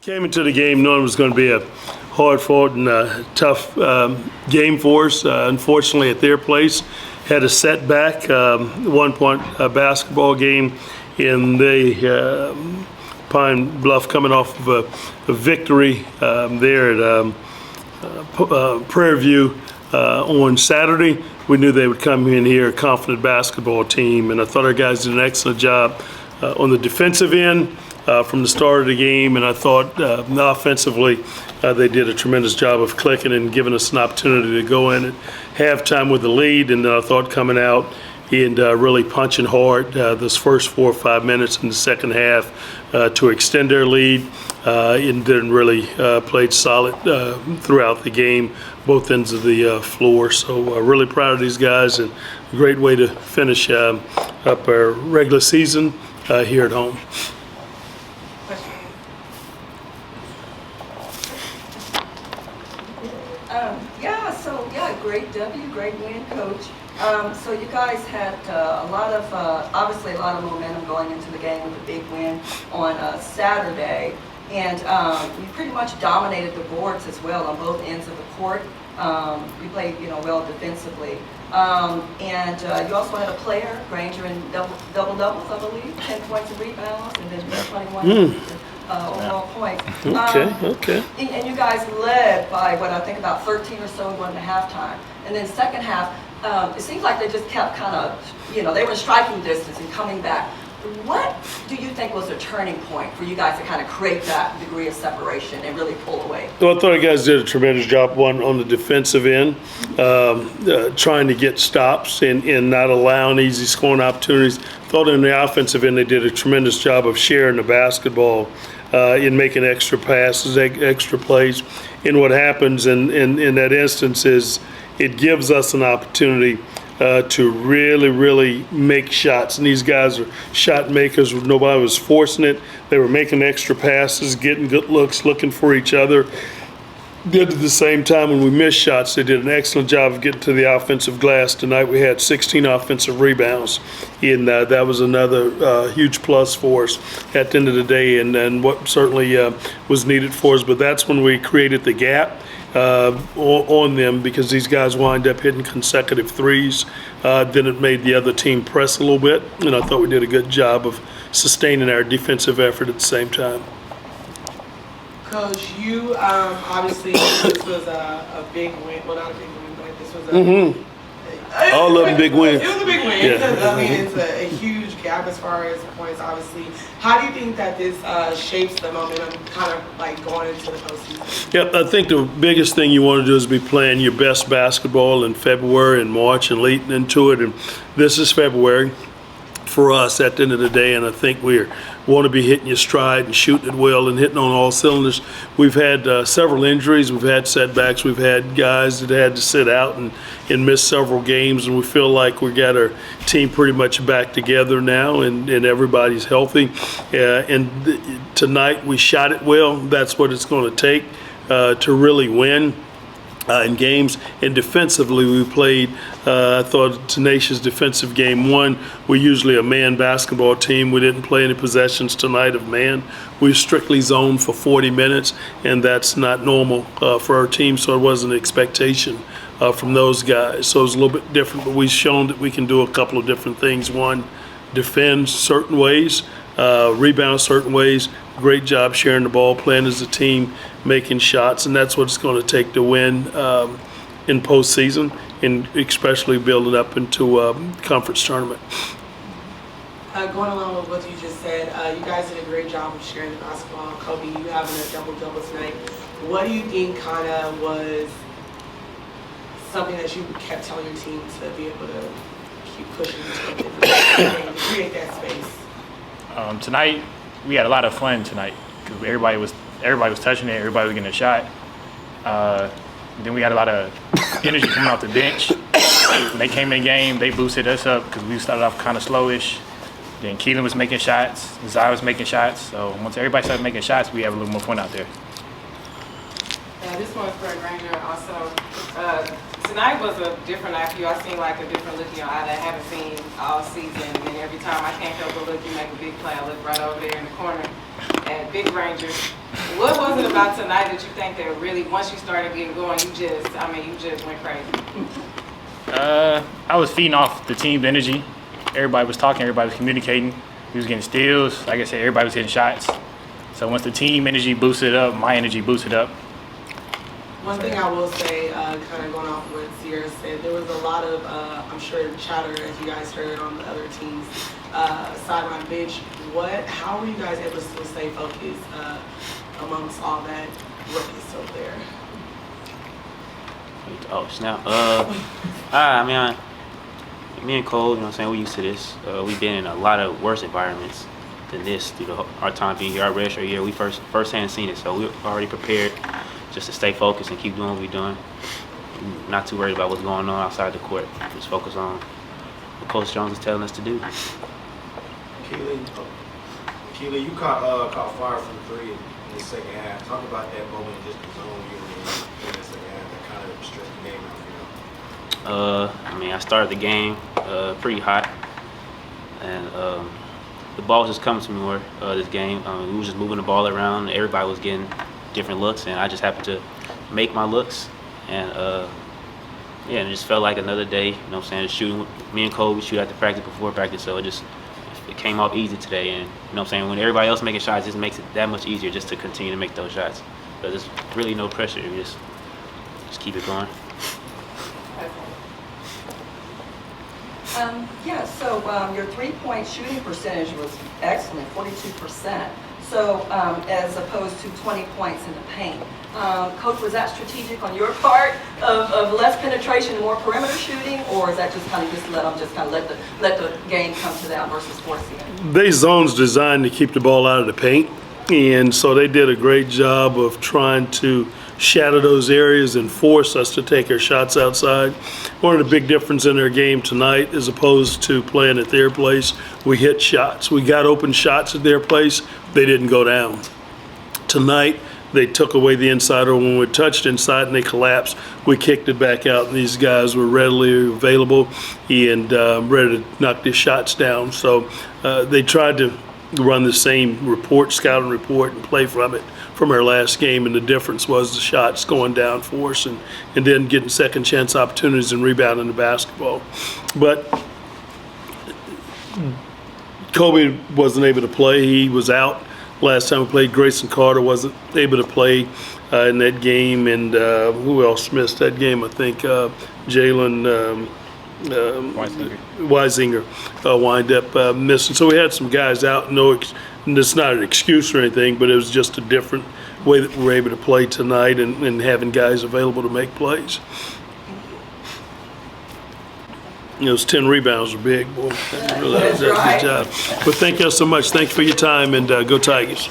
Came into the game knowing it was going to be a hard-fought and tough game for us. Unfortunately, at their place, had a setback, 1-point basketball game in the Pine Bluff, coming off of a victory there at Prairie View on Saturday. We knew they would come in here a confident basketball team, and I thought our guys did an excellent job on the defensive end from the start of the game, and I thought offensively they did a tremendous job of clicking and giving us an opportunity to go in at halftime with the lead, and then I thought coming out and really punching hard those first 4 or 5 minutes in the second half to extend their lead, and then really played solid throughout the game, both ends of the floor. So really proud of these guys, and a great way to finish up our regular season here at home. Great W, great win, Coach. So you guys had obviously a lot of momentum going into the game with a big win on Saturday, and you pretty much dominated the boards as well on both ends of the court. You played, well defensively, and you also had a player, Granger, in double doubles, I believe, 10 points and rebounds, and then 21. Overall points. Okay. And you guys led by what I think about 13 or so going to halftime. And then second half, it seems like they just kept kind of, they were in striking distance and coming back. What do you think was a turning point for you guys to kind of create that degree of separation and really pull away? Well, I thought you guys did a tremendous job, one on the defensive end, trying to get stops and not allowing easy scoring opportunities. Thought in the offensive end they did a tremendous job of sharing the basketball in making extra passes, extra plays. And what happens in that instance is it gives us an opportunity to really make shots. And these guys are shot makers. Nobody was forcing it. They were making extra passes, getting good looks, looking for each other. Did at the same time when we missed shots, they did an excellent job of getting to the offensive glass. Tonight we had 16 offensive rebounds, and that was another huge plus for us at the end of the day, and what certainly was needed for us. But that's when we created the gap on them, because these guys wind up hitting consecutive threes. Then it made the other team press a little bit, and I thought we did a good job of sustaining our defensive effort at the same time. Coach, you obviously this was a big win. Well, not a big win, but this was a all of them big wins. It was a big win. Yeah. It's a huge gap as far as points, obviously. How do you think that this shapes the momentum, kind of like going into the postseason? Yep, I think the biggest thing you want to do is be playing your best basketball in February and March and leading into it. And this is February for us at the end of the day, and I think we want to be hitting your stride and shooting it well and hitting on all cylinders. We've had several injuries, we've had setbacks, we've had guys that had to sit out and miss several games, and we feel like we got our team pretty much back together now, and everybody's healthy. Tonight we shot it well. That's what it's going to take to really win in games. And defensively we played, I thought, a tenacious defensive game. One, we're usually a man basketball team. We didn't play any possessions tonight of man. We strictly zoned for 40 minutes, and that's not normal for our team, so it wasn't an expectation from those guys. So it's a little bit different, but we've shown that we can do a couple of different things. One, defend certain ways, rebound certain ways. Great job sharing the ball, playing as a team, making shots, and that's what it's going to take to win in postseason, and especially building up into a conference tournament. Going along with what you just said, you guys did a great job of sharing the basketball. Kolby, you having a double-double tonight. What do you think kind of was something that you kept telling your team to be able to keep pushing to create that space? Tonight, we had a lot of fun tonight because everybody was touching it, everybody was getting a shot. Then we had a lot of energy coming off the bench. When they came in the game, they boosted us up because we started off kind of slowish. Then Kehlin was making shots, Zai was making shots. So once everybody started making shots, we have a little more fun out there. This one's for Granger also. Tonight was a different night for you. I seen like a different look in your eye that I haven't seen all season. And every time I can't help but look, you make a big play. I look right over there in the corner at Big Granger. What about tonight that you think that really, once you started getting going, you just went crazy? I was feeding off the team's energy. Everybody was talking, everybody was communicating. We was getting steals. Like I said, everybody was hitting shots. So once the team energy boosted up, my energy boosted up. One thing I will say, kind of going off of what Sierra said, there was a lot of, I'm sure, chatter, as you guys heard, on the other team's sideline bench. How were you guys able to still stay focused amongst all that ruckus over there? Oh, snap. Me and Cole, you know what I'm saying, we used to this. We've been in a lot of worse environments than this through our time being here, our redshirt year. We firsthand seen it, so we're already prepared just to stay focused and keep doing what we're doing. Not too worried about what's going on outside the court. Just focus on what Coach Jones is telling us to do. Kehlin, you caught fire from three in the second half. Talk about that moment, just the zone you were in the second half that kind of stretched the game out for you. I started the game pretty hot, and the ball was just coming to me more this game. We were just moving the ball around. Everybody was getting different looks, and I just happened to make my looks. And and it just felt like another day. You know what I'm saying? Just shooting. Me and Kolby shoot after practice, before practice, so it came off easy today. And you know what I'm saying? When everybody else making shots, it just makes it that much easier just to continue to make those shots. So there's really no pressure. You just keep it going. So your three-point shooting percentage was excellent, 42%. So as opposed to 20 points in the paint. Coach, was that strategic on your part of less penetration and more perimeter shooting, or is that just kind of let the game come to them versus forcing it? They zones designed to keep the ball out of the paint, and so they did a great job of trying to shadow those areas and force us to take our shots outside. One of the big difference in their game tonight, as opposed to playing at their place, we hit shots. We got open shots at their place. They didn't go down. Tonight, they took away the insider when we touched inside and they collapsed. We kicked it back out, and these guys were readily available and ready to knock these shots down. So they tried to run the same scouting report, and play from it from our last game, and the difference was the shots going down for us and then getting second chance opportunities and rebounding the basketball. But Kolby wasn't able to play. He was out last time we played. Grayson Carter wasn't able to play in that game, and who else missed that game? I think Jalen Weisinger wind up missing. So we had some guys out. And it's not an excuse or anything, but it was just a different way that we were able to play tonight, and having guys available to make plays. Those 10 rebounds are big, boy. That's a good job. But thank you so much. Thank you for your time, and go Tigers.